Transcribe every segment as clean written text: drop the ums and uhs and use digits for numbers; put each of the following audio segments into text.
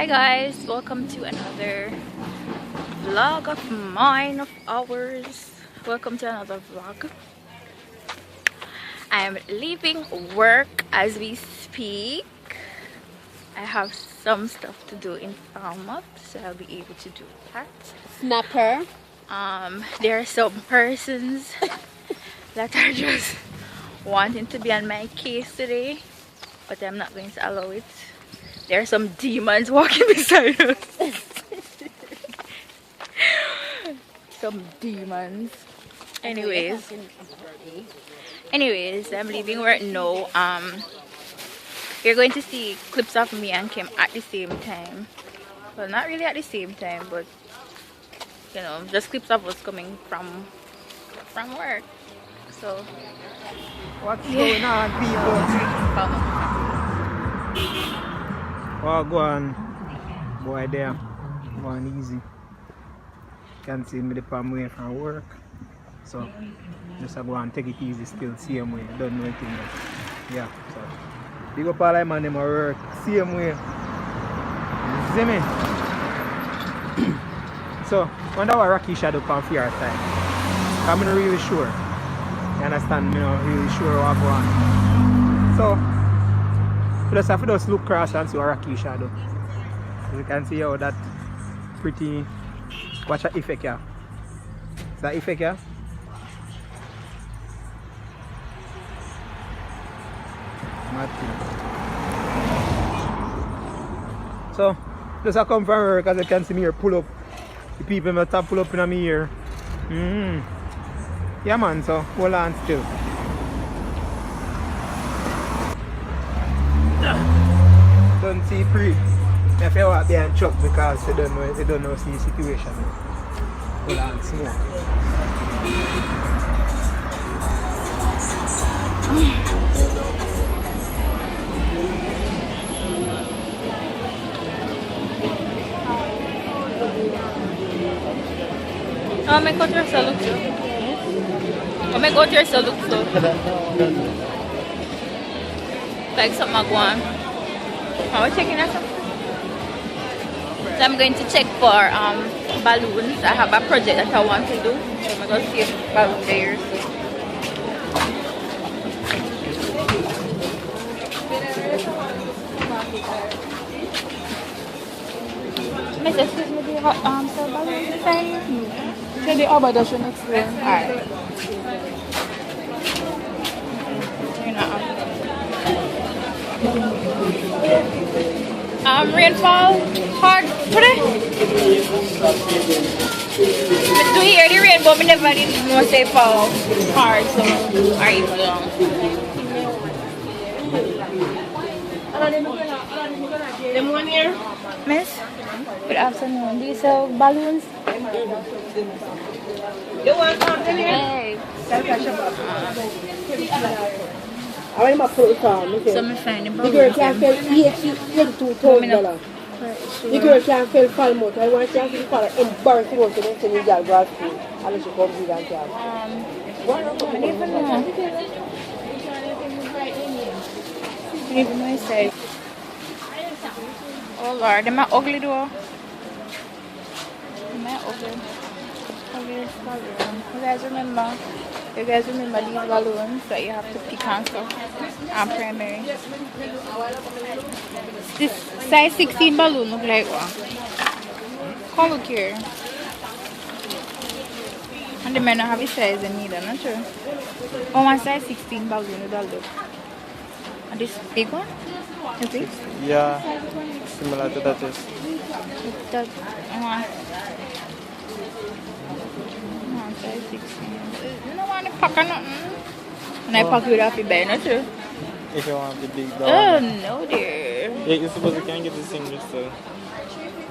Hi guys, welcome to another vlog of mine, of ours. Welcome to another vlog. I am leaving work as we speak. I have some stuff to do in Falmouth, so I'll be able to do that. Snapper. There are some persons that are just wanting to be on my case today, but I'm not going to allow it. There are some demons walking beside us. Some demons. Anyways, I'm leaving work now. You're going to see clips of me and Kim at the same time. Well, not really at the same time, but you know, just clips of us coming from work. So what's going on, people? Oh, go on, boy, there, go on easy. Can see me the palm way from work, so just go and take it easy. Still same way, don't know anything else. Yeah, so big up all them and them work same way. You see me? So wonder what Rocky shadow come for your side. I'm not really sure. You understand? Me not really sure what go on. So we just have to just look across and see a rocky shadow. As you can see how that pretty, watch that effect here. Is that effect here? So just I come from work, as you can see me here pull up. The people may have pull up in my ear. Yeah man, so hold on still. Don't see free. If you walk behind truck because they don't know see the situation. Hold on, smoke. oh my god, you're so look too. Oh my god, you're so look too. Like something I go on. Are we checking that? So I'm going to check for balloons. I have a project that I want to do. So I'm going to see if balloons there. Miss, excuse me, do you have some balloons inside here? So the obligation explain. Alright. You know. Rainfall hard today. Do hear the rain, but I never did know say fall hard, so are you long? Them one here? Miss, good afternoon. Do you sell balloons? You want something here? Hey. I want my put it on. So I'm finding The girl balloons. can feel $82,000. The girl can feel Falmouth. I want to feel for embarrassing one to next time you go to school. Unless you come to that job. I don't even know. I don't even know what I say. Oh Lord, am I ugly though? Am I ugly? Ugly balloon. You guys remember these balloons that you have to pick and stuff? Primary. This size 16 balloon look like what? Come look here. And the men don't have a size in either, not true? Oh, one size 16 balloon with all look. And this big one? Is it? Yeah, similar to that is. That size 16. You don't want to pack or nothing. And I pack it off your bed, not true? If you want the big dog. Oh, no dear. Yeah, you suppose you can get the single so.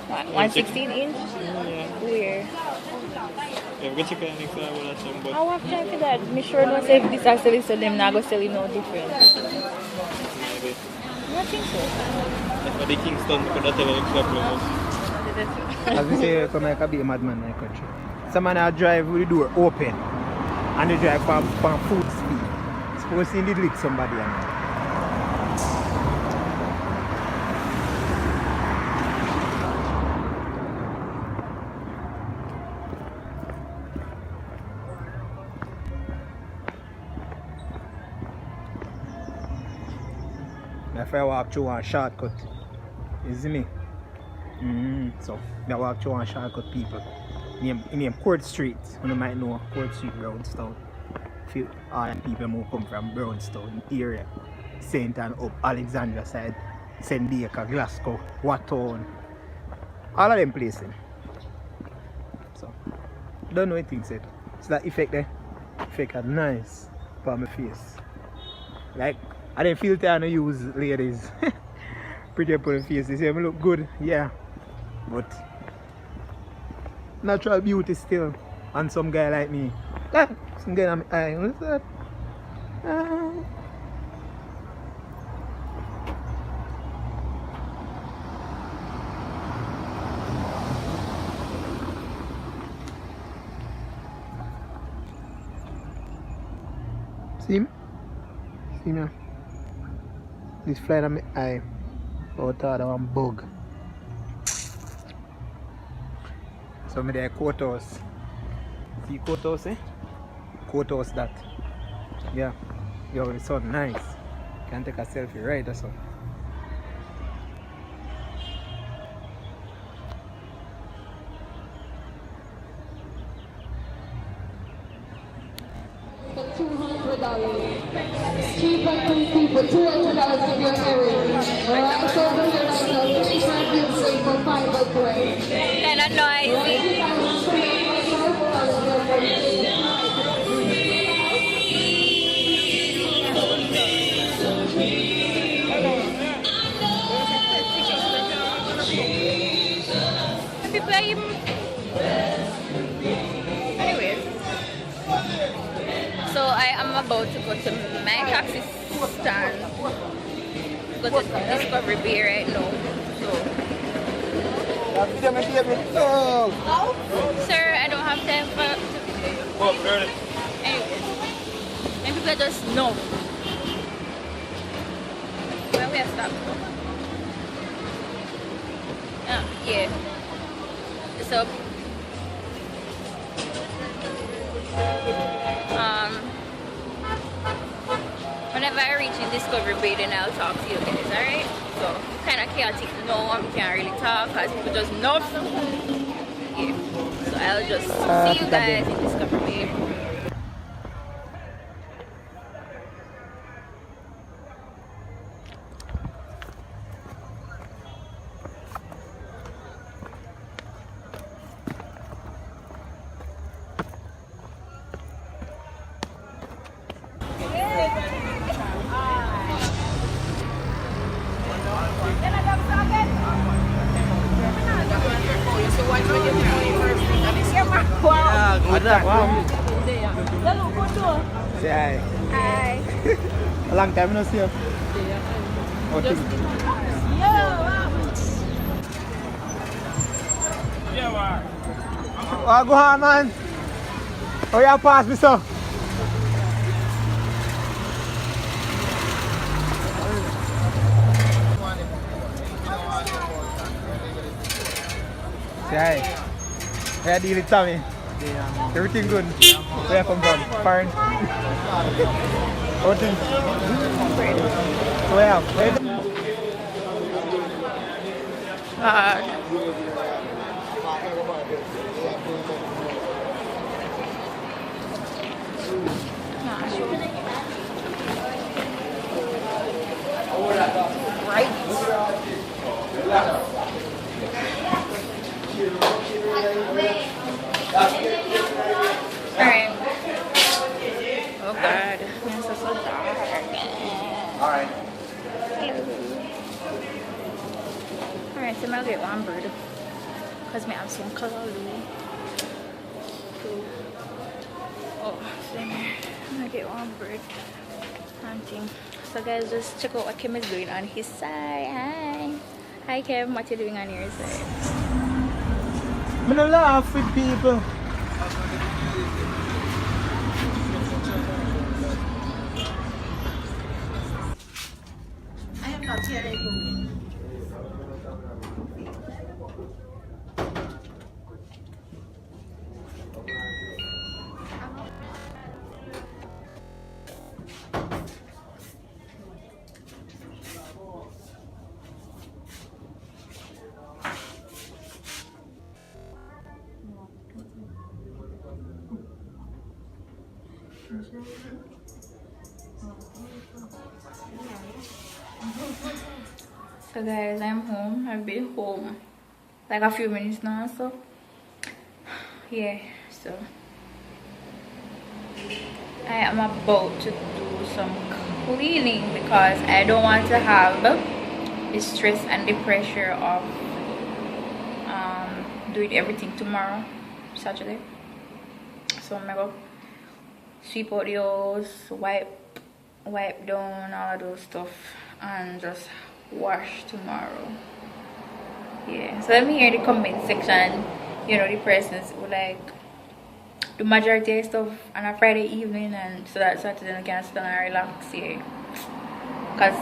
116 inch? Yeah. Where? Yeah, we check it next time with that but I have time for that. Me sure don't say if this are selling, so them not go sell it no different. maybe. I don't think so. If the Kingston could have tell you exactly what. As we say, come like a big madman in the country. Some man will drive with the door open and they drive from full speed. Suppose he did lick somebody. If I walk through one shortcut, you see me? So I walk through one shortcut, people. Name Court Street. You might know Court Street, Brownstown. Few all people who come from Brownstown area, St. Ann up, Alexandria side, St. Baker, Glasgow, Wattown, all of them places. So, don't know anything said. It's that effect there. Effect are nice for my face. Like, I didn't feel that I use ladies. Pretty up on the face. They say I look good, yeah. But natural beauty still. And some guy like me. Some guy on my eye. What's that? See him? See me? This fly on my eye. Oh, that one bug. So me there courthouse. See courthouse, eh? Courthouse that. Yeah. Yo, the sun nice. Can take a selfie right or so. $200. Cheap and tasty for $200 if you're married. Alright, so bring your lights out. Please try to be safe for 5 by 20. Kind of noisy. People are even... Anyways, so I am about to go to my taxi stand. Go to Discovery Bay right now. So, sir, I don't have time for video. Anyways, maybe people just know where we are stopped. Yeah. So, whenever I reach in Discovery Bay, then I'll talk to you guys, alright? So, kind of chaotic now, we can't really talk because people just know. Yeah. So, I'll just see you guys in Discovery Bay. Say hi. Hi. A long time no see you. Oh, go on, man. Oh, you pass me, so. Say hi. How you dealing, Tommy? Everything good? Where you come from? Foreign? How things? Where Alright. Oh god. This is so dark. Alright. Alright, so I'll get one bird. Because I have some color. Oh, so I'm gonna get one bird. Hunting. So guys, just check out what Kim is doing on his side. Hi. Hi Kim, what you doing on your side? I'm gonna laugh with people. I am not hearing you. So guys, I'm home. I've been home like a few minutes now, so yeah, so I am about to do some cleaning because I don't want to have the stress and the pressure of doing everything tomorrow, Saturday. So I'm gonna go sweep out the house, wipe down all of those stuff, and just wash tomorrow. Yeah, so let me hear the comment section, you know, the persons who like the majority of stuff on a Friday evening, and so that Saturday I can stand and relax here, because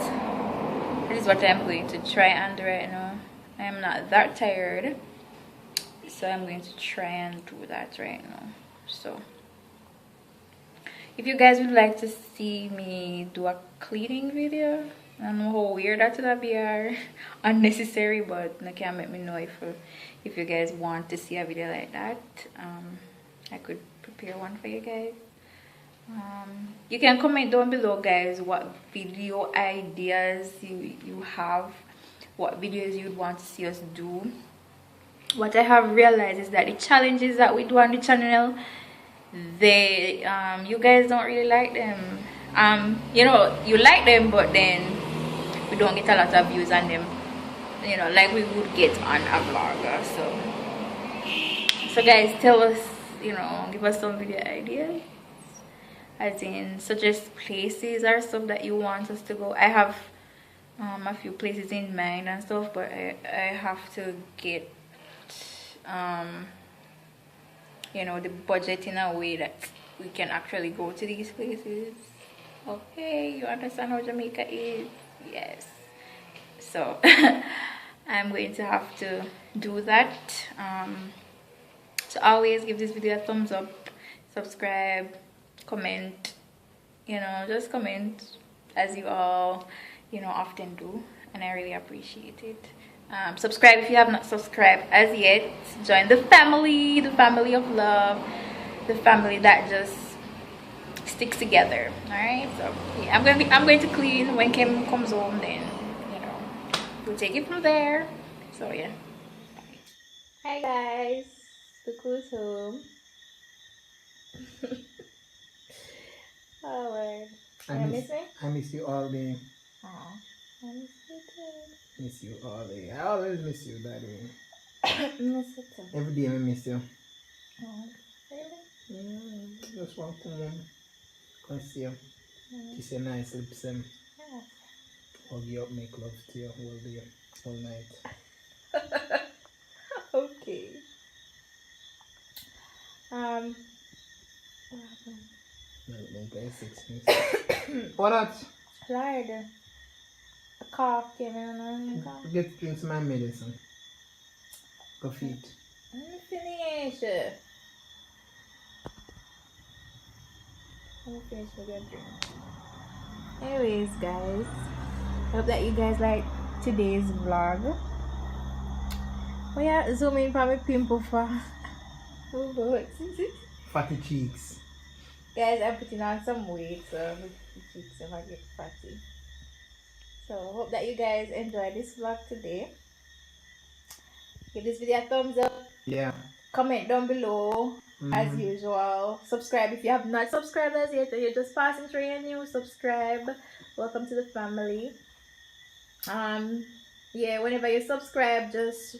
this is what I'm going to try and do right now. I am not that tired, so I'm going to try and do that right now. So if you guys would like to see me do a cleaning video, I don't know how weird that would be or unnecessary, but you can let me know if you guys want to see a video like that. I could prepare one for you guys. You can comment down below, guys, what video ideas you have, what videos you'd want to see us do. What I have realized is that the challenges that we do on the channel, they you guys don't really like them. You know, you like them, but then we don't get a lot of views on them, you know, like we would get on a vlog. So guys, tell us, you know, give us some video ideas, as in suggest places or stuff that you want us to go. I have a few places in mind and stuff, but I have to get you know, the budget in a way that we can actually go to these places. Okay, you understand how Jamaica is? Yes. So I'm going to have to do that. So always give this video a thumbs up, subscribe, comment, you know, just comment as you all, you know, often do, and I really appreciate it. Subscribe if you have not subscribed as yet. Join the family of love, the family that just sticks together. All right, so yeah, I'm going to clean when Kim comes home, then you know we'll take it from there. So yeah. Hi guys, look who's home. Oh word. I miss me? I miss you all day. Oh, I miss you too. Miss you all day. I always miss you, by the way. Miss you too. Every day I miss you. Oh, really? Just want to come home, come see you, kiss your nice lips and Yeah. hug you up, make love to you all day, all night. Okay. What happened? Like 6 minutes. What not? Lord, a cough came in and cough. Get to drink my medicine. Go feet. I'm finish. I'm finish with your drink. Anyways, guys, I hope that you guys like today's vlog. Oh yeah, zoom in for my pimple for. Fatty cheeks. Guys, I'm putting on some weight, so my cheeks never get fatty. So hope that you guys enjoy this vlog today. Give this video a thumbs up. Yeah. Comment down below as usual. Subscribe if you have not subscribed as yet, or you're just passing through and new. Subscribe. Welcome to the family. Yeah, whenever you subscribe, just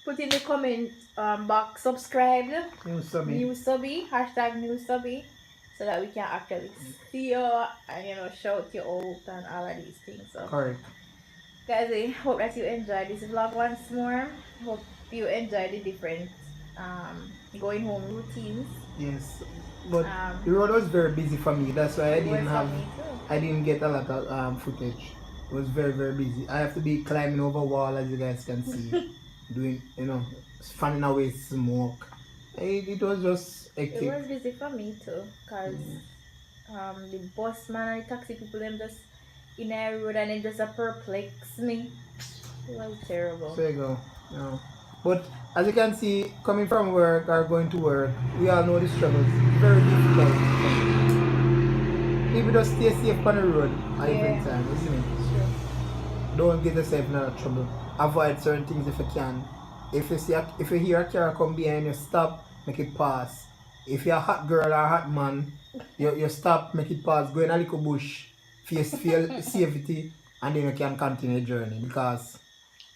put in the comment box subscribed. New subby. Hashtag new subby. So that we can actually see you and, you know, shout you out and all of these things. So Correct. guys, I hope that you enjoyed this vlog once more. Hope you enjoyed the different going home routines. Yes, but the road was very busy for me. That's why I didn't get a lot of footage. It was very busy. I have to be climbing over wall, as you guys can see, doing, you know, fanning away smoke. It was just hectic. It was busy for me too, cause the bus man and the taxi people, them just in a road and it just perplex me. It was terrible. So you go, you know. But as you can see, coming from work or going to work, we all know the struggles. It's very difficult. people just stay safe on the road at Yeah. every time, isn't it? Don't get yourself in a lot of trouble. Avoid certain things if you can. If you hear a car come behind you, stop, make it pass. If you're a hot girl or a hot man, you stop, make it pass, go in a little bush, feel safety, and then you can continue the journey. Because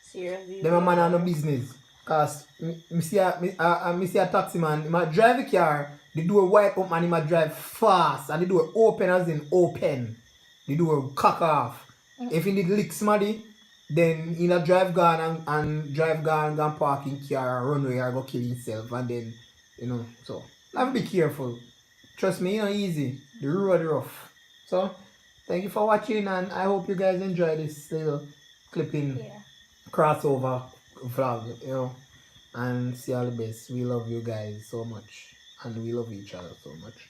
Seriously. them a man have no business. Because me see a taxi man, he might drive a car, the door wipe up and he might drive fast, and the door open as in open. The door cock off. If he need lick somebody, then he not drive gone and drive gone park in car or runway or go kill himself, and then so have to be careful. Trust me, easy. The road rough. So thank you for watching, and I hope you guys enjoy this little clipping crossover vlog, and see all the best. We love you guys so much, and we love each other so much.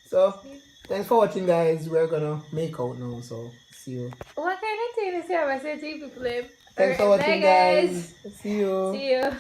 So thanks for watching, guys. We're gonna make out now, so see you. What kind of thing is here? I said to people, Thanks for watching, guys. See you. See you.